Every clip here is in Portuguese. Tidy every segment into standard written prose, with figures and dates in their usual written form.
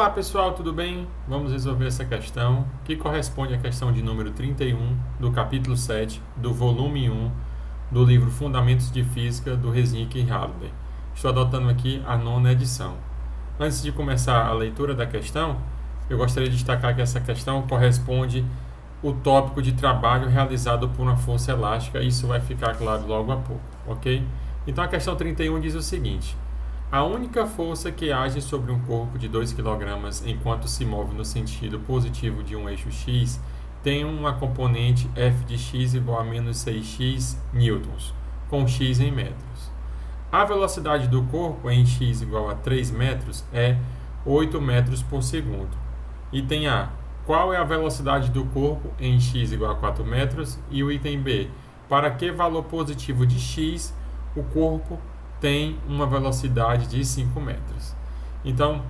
Olá pessoal, tudo bem? Vamos resolver essa questão que corresponde à questão de número 31 do capítulo 7 do volume 1 do livro Fundamentos de Física do Resnick e Halliday. Estou adotando aqui a 9ª edição. Antes de começar a leitura da questão, eu gostaria de destacar que essa questão corresponde ao tópico de trabalho realizado por uma força elástica. Isso vai ficar claro logo a pouco, ok? Então a questão 31 diz o seguinte: a única força que age sobre um corpo de 2 kg enquanto se move no sentido positivo de um eixo x tem uma componente F de x igual a menos 6x newtons, com x em metros. A velocidade do corpo em x igual a 3 metros é 8 metros por segundo. Item A. Qual é a velocidade do corpo em x igual a 4 metros? E o item B. Para que valor positivo de x o corpo tem uma velocidade de 5 metros. Então,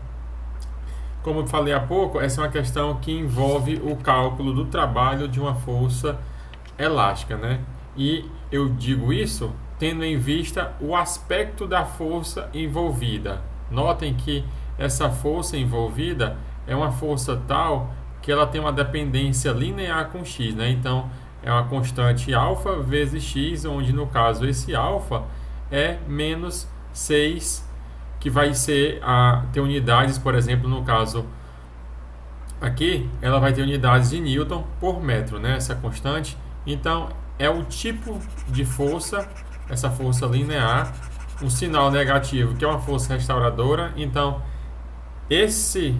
como eu falei há pouco, essa é uma questão que envolve o cálculo do trabalho de uma força elástica, né? E eu digo isso tendo em vista o aspecto da força envolvida. Notem que essa força envolvida é uma força tal que ela tem uma dependência linear com x, né? Então, é uma constante alfa vezes x, onde no caso esse alfa é menos 6, que vai ser ter unidades, por exemplo, no caso aqui, ela vai ter unidades de Newton por metro, né? Essa constante. Então, é o tipo de força, essa força linear, um sinal negativo, que é uma força restauradora. Então, esse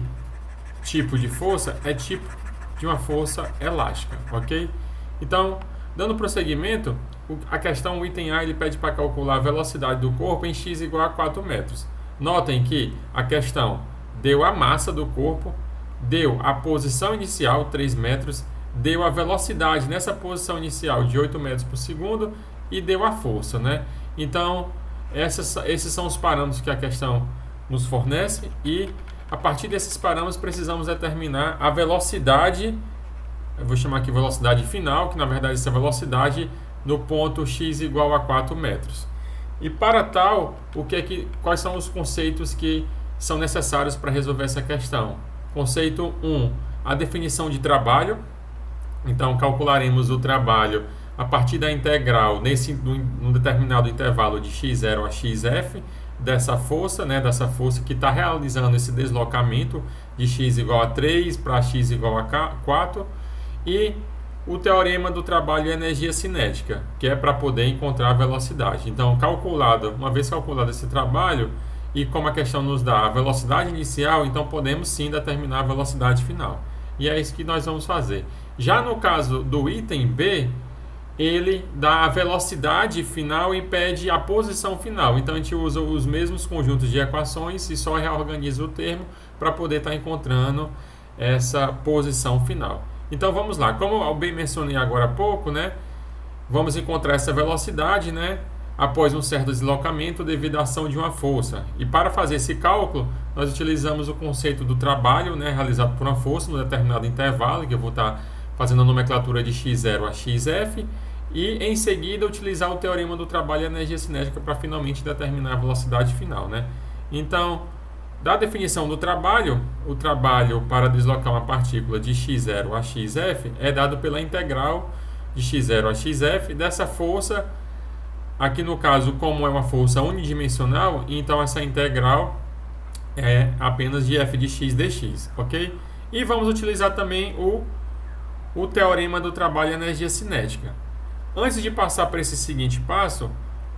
tipo de força é tipo de uma força elástica, ok? Então, dando prosseguimento, a questão, o item A, ele pede para calcular a velocidade do corpo em x igual a 4 metros. Notem que a questão deu a massa do corpo, deu a posição inicial, 3 metros, deu a velocidade nessa posição inicial de 8 metros por segundo e deu a força, né? Então, esses são os parâmetros que a questão nos fornece e, a partir desses parâmetros, precisamos determinar a velocidade, eu vou chamar aqui velocidade final, que na verdade essa velocidade no ponto x igual a 4 metros. E para tal, quais são os conceitos que são necessários para resolver essa questão? Conceito 1, a definição de trabalho. Então, calcularemos o trabalho a partir da integral num determinado intervalo de x0 a xf, dessa força, né, dessa força que está realizando esse deslocamento de x igual a 3 para x igual a 4, e o teorema do trabalho e energia cinética, que é para poder encontrar a velocidade. Então, uma vez calculado esse trabalho, e como a questão nos dá a velocidade inicial, então podemos sim determinar a velocidade final. E é isso que nós vamos fazer. Já no caso do item B, ele dá a velocidade final e pede a posição final. Então, a gente usa os mesmos conjuntos de equações e só reorganiza o termo para poder estar encontrando essa posição final. Então vamos lá, como eu bem mencionei agora há pouco, né, vamos encontrar essa velocidade, né, após um certo deslocamento devido à ação de uma força. E para fazer esse cálculo, nós utilizamos o conceito do trabalho, né, realizado por uma força no determinado intervalo, que eu vou estar fazendo a nomenclatura de x0 a xf, e em seguida utilizar o teorema do trabalho e energia cinética para finalmente determinar a velocidade final, né. Então, da definição do trabalho, o trabalho para deslocar uma partícula de x0 a xf é dado pela integral de x0 a xf dessa força, aqui no caso, como é uma força unidimensional, então essa integral é apenas de f de x dx, ok? E vamos utilizar também o teorema do trabalho e energia cinética. Antes de passar para esse seguinte passo,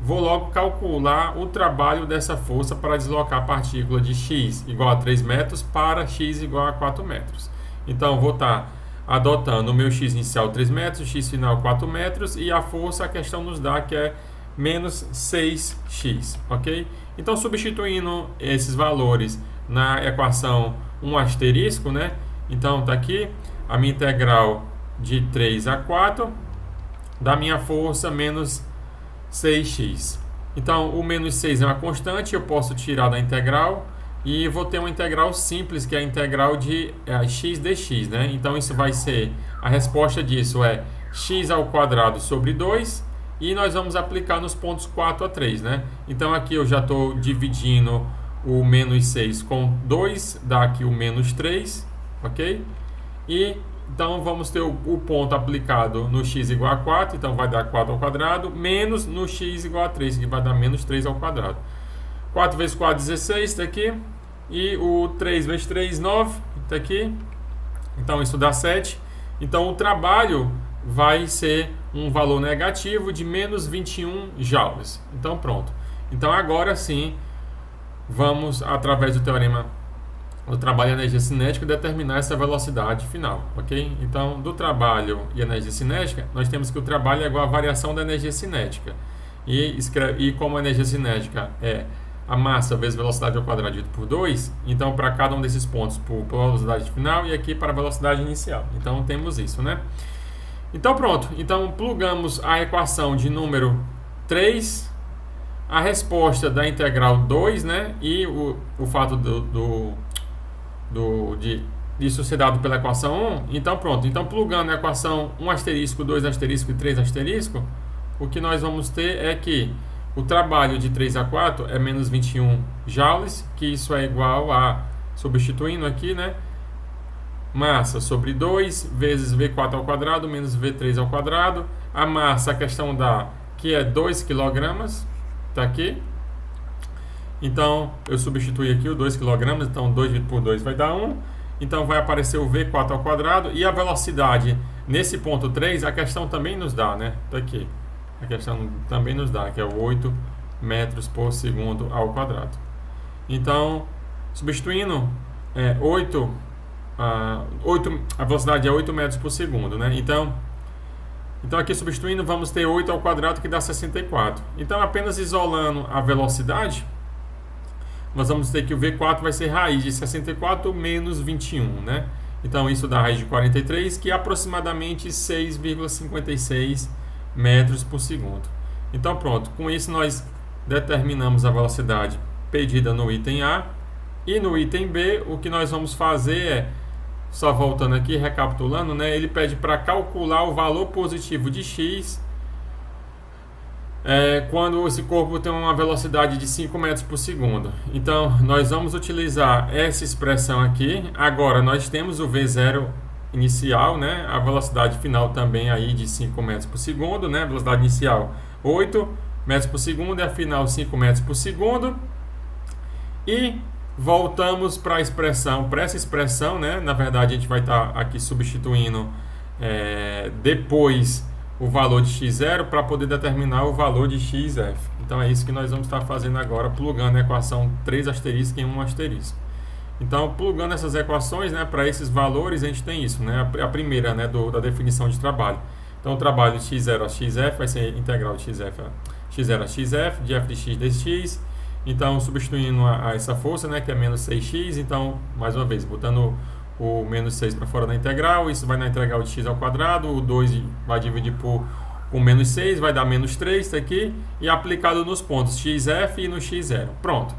vou logo calcular o trabalho dessa força para deslocar a partícula de x igual a 3 metros para x igual a 4 metros. Então, vou estar adotando o meu x inicial 3 metros, x final 4 metros, e a força, a questão nos dá que é menos 6x, ok? Então, substituindo esses valores na equação 1 asterisco, né? Então, está aqui a minha integral de 3 a 4 da minha força menos 6x. Então, o menos 6 é uma constante, eu posso tirar da integral e vou ter uma integral simples, que é a integral de x dx, né? Então, isso vai ser, a resposta disso é x ao quadrado sobre 2, e nós vamos aplicar nos pontos 4 a 3, né? Então, aqui eu já estou dividindo o menos 6 com 2, dá aqui o menos 3, ok? E então vamos ter o ponto aplicado no x igual a 4, então vai dar 4 ao quadrado, menos no x igual a 3, que vai dar menos 3 ao quadrado. 4 vezes 4, 16, está aqui. E o 3 vezes 3, 9, está aqui. Então isso dá 7. Então o trabalho vai ser um valor negativo de menos 21 joules. Então pronto. Então agora sim, vamos, através do teorema do trabalho e energia cinética, determinar essa velocidade final, ok? Então, do trabalho e energia cinética, nós temos que o trabalho é igual à variação da energia cinética. E como a energia cinética é a massa vezes velocidade ao quadrado dividido por 2, então para cada um desses pontos por velocidade final e aqui para a velocidade inicial. Então temos isso, né? Então pronto, então plugamos a equação de número 3, a resposta da integral 2, né? E o fato disso ser dado pela equação 1. Então pronto, então plugando a equação 1 asterisco, 2 asterisco e 3 asterisco, o que nós vamos ter é que o trabalho de 3 a 4 é menos 21 joules, que isso é igual a, substituindo aqui, né? Massa sobre 2 vezes V4 ao quadrado menos V3 ao quadrado. A massa, a questão dá que é 2 kg, tá aqui. Então, eu substitui aqui o 2 kg, então 2 dividido por 2 vai dar 1. Então, vai aparecer o V4 ao quadrado. E a velocidade, nesse ponto 3, a questão também nos dá, né? Tá aqui. A questão também nos dá, que é o 8 metros por segundo ao quadrado. Então, substituindo, a velocidade é 8 metros por segundo, né? Então aqui substituindo, vamos ter 8 ao quadrado, que dá 64. Então, apenas isolando a velocidade, nós vamos ter que o V4 vai ser raiz de 64 menos 21, né? Então, isso dá raiz de 43, que é aproximadamente 6,56 metros por segundo. Então pronto, com isso nós determinamos a velocidade pedida no item A. E no item B, o que nós vamos fazer é, só voltando aqui, recapitulando, né? Ele pede para calcular o valor positivo de x quando esse corpo tem uma velocidade de 5 metros por segundo. Então nós vamos utilizar essa expressão aqui. Agora nós temos o V0 inicial, né? A velocidade final também aí de 5 metros por segundo, né? Velocidade inicial 8 metros por segundo e a final 5 metros por segundo. E voltamos para essa expressão, né? Na verdade a gente vai estar aqui substituindo depois o valor de x0 para poder determinar o valor de xf. Então é isso que nós vamos estar fazendo agora, plugando a equação 3 asterisco em 1 asterisco. Então, plugando essas equações, né, para esses valores, a gente tem isso, né? A primeira, né, da definição de trabalho. Então, o trabalho de x0 a xf vai ser integral de x0 a xf, de f de x dx. Então, substituindo a essa força, né, que é menos 6x, então, mais uma vez, botando o menos 6 para fora da integral, isso vai na integral de x ao quadrado, o 2 vai dividir por menos 6, vai dar menos 3, tá aqui, e aplicado nos pontos xf e no x0. Pronto.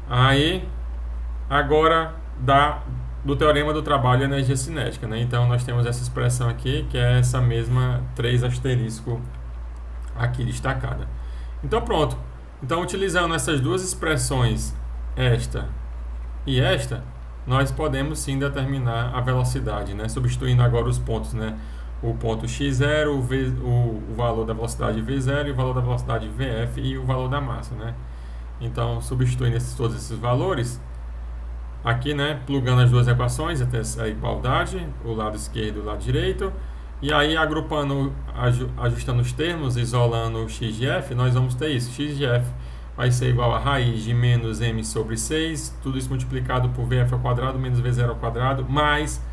Aí, agora do teorema do trabalho e energia cinética, né? Então nós temos essa expressão aqui, que é essa mesma 3 asterisco aqui destacada. Então pronto. Então, utilizando essas duas expressões, esta e esta, nós podemos sim determinar a velocidade, né? Substituindo agora os pontos, né? O ponto x0, o valor da velocidade v0 e o valor da velocidade vf e o valor da massa, né? Então, substituindo todos esses valores aqui, né, plugando as duas equações até a igualdade, o lado esquerdo e o lado direito, e aí agrupando, ajustando os termos, isolando o x de f, nós vamos ter isso. X de f vai ser igual a raiz de menos m sobre 6, tudo isso multiplicado por vf ao quadrado menos v0 ao quadrado, mais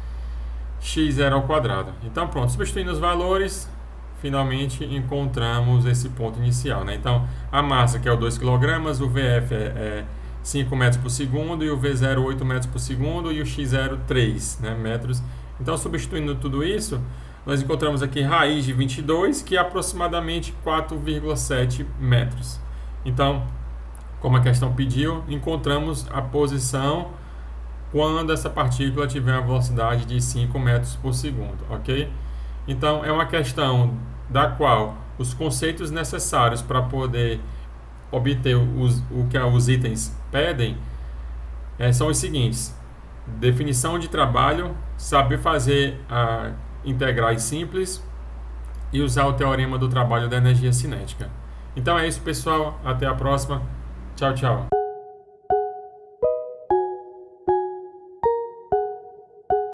x0 ao quadrado. Então pronto, substituindo os valores, finalmente encontramos esse ponto inicial, né? Então a massa, que é o 2 kg, o vf é 5 metros por segundo e o V0 8 metros por segundo e o X0 3, né, metros. Então, substituindo tudo isso, nós encontramos aqui raiz de 22, que é aproximadamente 4,7 metros. Então, como a questão pediu, encontramos a posição quando essa partícula tiver uma velocidade de 5 metros por segundo, ok? Então, é uma questão da qual os conceitos necessários para poder obter o que os itens pedem, são os seguintes: definição de trabalho, saber fazer integrais simples e usar o teorema do trabalho da energia cinética. Então é isso, pessoal. Até a próxima. Tchau, tchau.